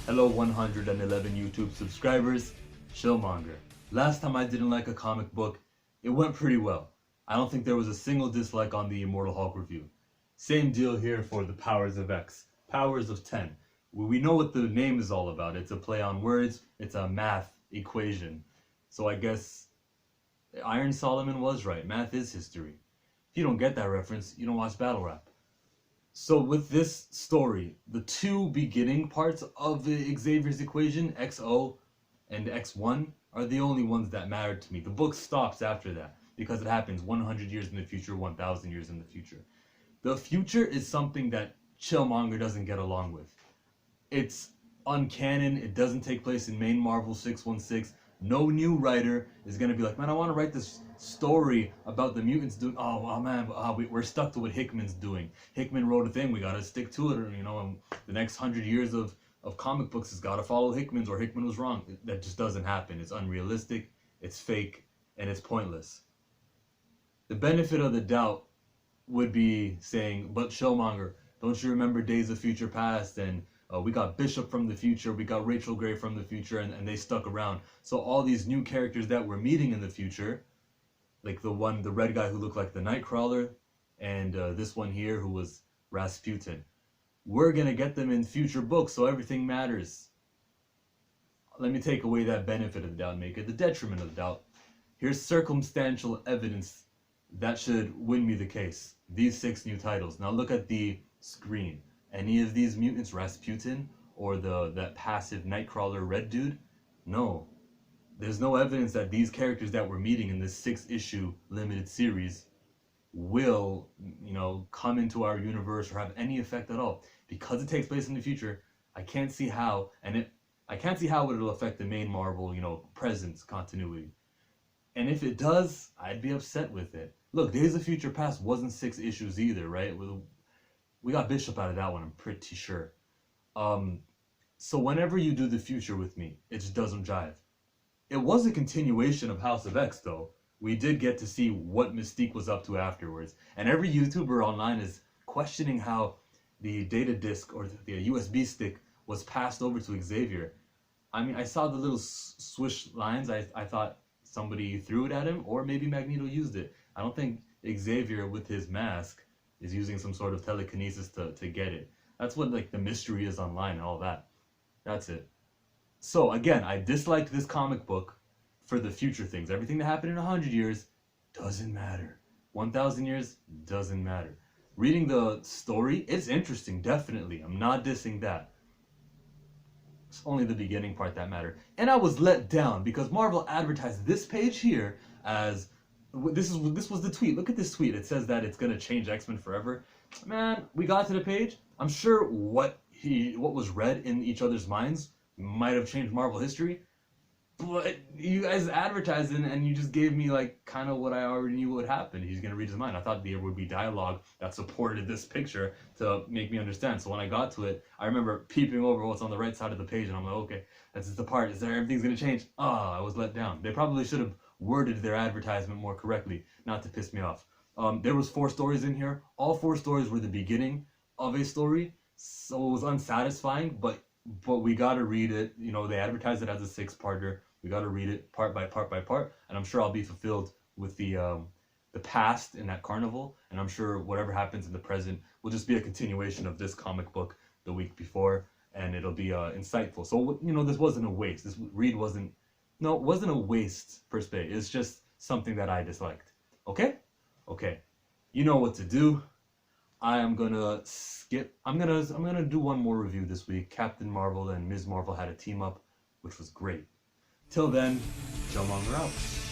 Hello 111 YouTube subscribers, Chillmonger. Last time I didn't like a comic book, it went pretty well. I don't think there was a single dislike on the Immortal Hulk review. Same deal here for the Powers of X, Powers of 10. We know what the name is all about. It's a play on words, it's a math equation. So I guess Iron Solomon was right, math is history. If you don't get that reference, you don't watch Battle Rap. So with this story, the two beginning parts of the Xavier's equation, XO and X1, are the only ones that mattered to me. The book stops after that because it happens 100 years in the future, 1,000 years in the future. The future is something that Chillmonger doesn't get along with. It's uncanon, it doesn't take place in main Marvel 616. No new writer is going to be like, man, I want to write this story about the mutants doing, we're stuck to what Hickman's doing. Hickman wrote a thing, we got to stick to it, or, and the next 100 years of comic books has got to follow Hickman's, or Hickman was wrong. That just doesn't happen. It's unrealistic, it's fake, and it's pointless. The benefit of the doubt would be saying, but Chillmonger, don't you remember Days of Future Past, and we got Bishop from the future, we got Rachel Gray from the future, and they stuck around. So all these new characters that we're meeting in the future, like the red guy who looked like the Nightcrawler, and this one here who was Rasputin, we're gonna get them in future books, so everything matters. Let me take away that benefit of the doubt and make it the detriment of the doubt. Here's circumstantial evidence that should win me the case. These 6 new titles. Now look at the screen. Any of these mutants, Rasputin or that passive Nightcrawler red dude? No. There's no evidence that these characters that we're meeting in this 6-issue limited series will, come into our universe or have any effect at all. Because it takes place in the future, I can't see how, I can't see how it'll affect the main Marvel, presence continuity. And if it does, I'd be upset with it. Look, Days of Future Past wasn't 6 issues either, right? We got Bishop out of that one, I'm pretty sure. So whenever you do the future with me, it just doesn't jive. It was a continuation of House of X, though. We did get to see what Mystique was up to afterwards. And every YouTuber online is questioning how the data disk or the USB stick was passed over to Xavier. I mean, I saw the little swish lines. I thought somebody threw it at him, or maybe Magneto used it. I don't think Xavier, with his mask, is using some sort of telekinesis to get it. That's what the mystery is online and all that. That's it. So again, I disliked this comic book for the future things. Everything that happened in 100 years doesn't matter. 1,000 years doesn't matter. Reading the story, it's interesting, definitely. I'm not dissing that. It's only the beginning part that mattered. And I was let down because Marvel advertised this page here as, this was the tweet. Look at this tweet. It says that it's gonna change X-Men forever. Man, we got to the page. I'm sure what was read in each other's minds might have changed Marvel history, but you guys advertised it and you just gave me kind of what I already knew would happen. He's gonna read his mind. I thought there would be dialogue that supported this picture to make me understand. So when I got to it, I remember peeping over what's on the right side of the page, and I'm like, okay, this is the part. Is there everything's gonna change? I was let down. They probably should have worded their advertisement more correctly, not to piss me off. There was 4 stories in here. All 4 stories were the beginning of a story, so it was unsatisfying, but we gotta read it. They advertised it as a 6-parter. We gotta read it part by part by part, and I'm sure I'll be fulfilled with the past in that carnival, and I'm sure whatever happens in the present will just be a continuation of this comic book the week before, and it'll be insightful. So this wasn't a waste. This read wasn't a waste per se. It's just something that I disliked. Okay, you know what to do. I'm gonna skip. I'm gonna do one more review this week. Captain Marvel and Ms. Marvel had a team up, which was great. Till then, Chillmonger out.